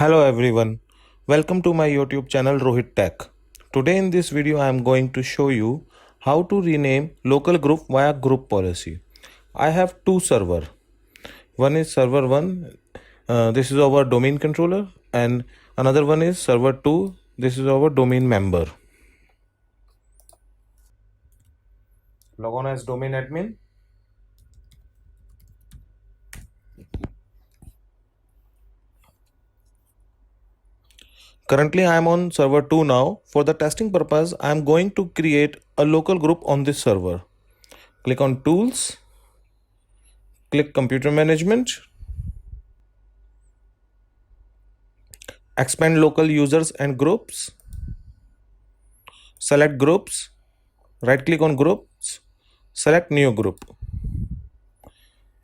Hello everyone, welcome to my YouTube channel ROHIT Tech. Today in this video I am going to show you how to rename local group via group policy. I have two servers. One is server 1, this is our domain controller, and another one is server 2, this is our domain member. Log on as domain admin. Currently I am on server 2 now. For the testing purpose I am going to create a local group on this server. Click on tools, click computer management, expand local users and groups, select groups, right click on groups, select new group,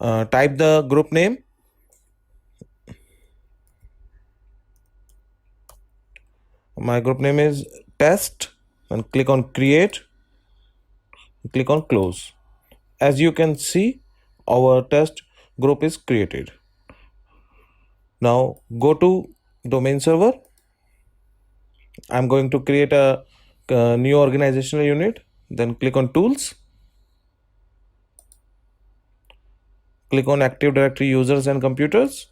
type the group name. My group name is test, and click on create, click on close. As you can see, our test group is created. Now go to domain server. I'm going to create a new organizational unit. Then click on tools, click on Active Directory users and computers,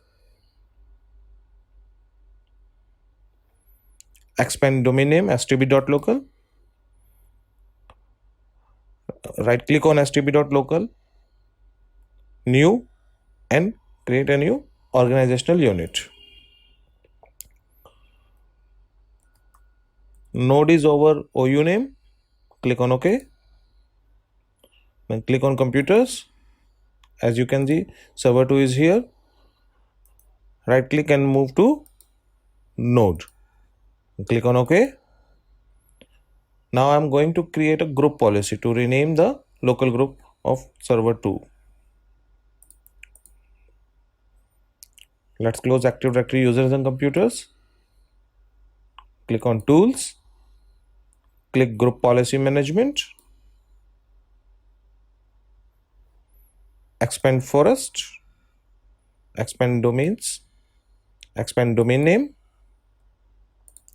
expand domain name stb.local, right click on stb.local, new, and create a new organizational unit. Node is our OU name. Click on OK. Then click on computers. As you can see, server 2 is here. Right click and move to node. Click on OK. Now I'm going to create a group policy to rename the local group of server 2. Let's close Active Directory users and computers. Click on tools. Click group policy management. Expand forest. Expand domains. Expand domain name.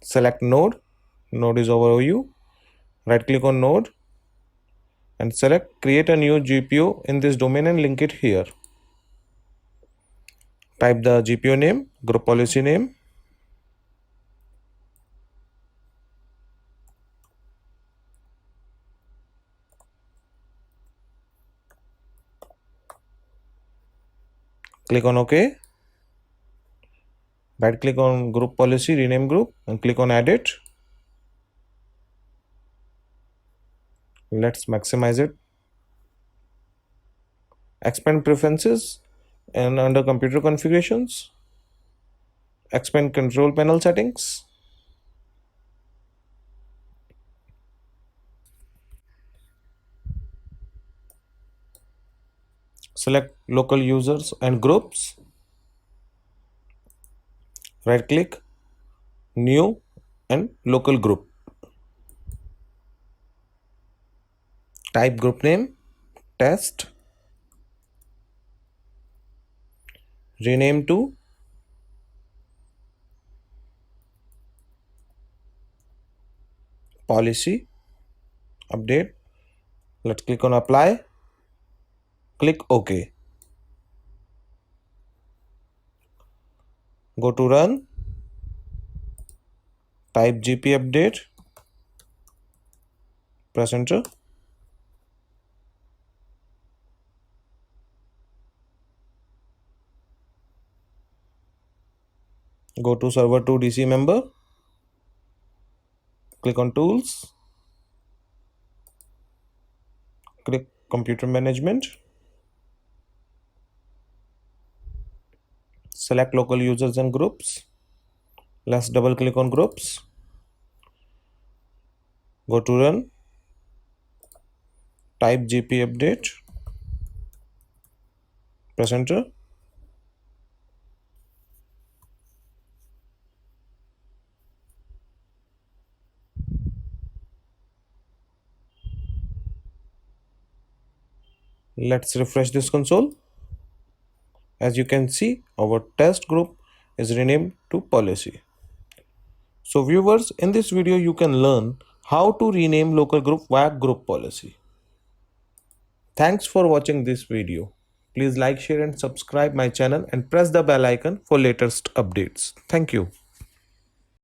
Select node. Node is our OU. Right click on node and select create a new GPO in this domain and link it here. Type the GPO name, group policy name. Click on OK. Right click on group policy, rename group, and click on edit. Let's maximize it. Expand preferences and under computer configurations, expand control panel settings. Select local users and groups. Right click, new, and local group. Type group name, test. Rename to policy, update. Let's click on apply. Click OK. Go to run. Type GP update. Press enter. Go to server 2 DC member. Click on tools. Click computer management. Select local users and groups. Let's double click on groups. Go to run. Type GP update. Press enter. Let's refresh this console. As you can see, our test group is renamed to policy. So viewers, in this video you can learn how to rename local group via group policy. Thanks for watching this video. Please like, share and subscribe my channel and press the bell icon for latest updates. Thank you.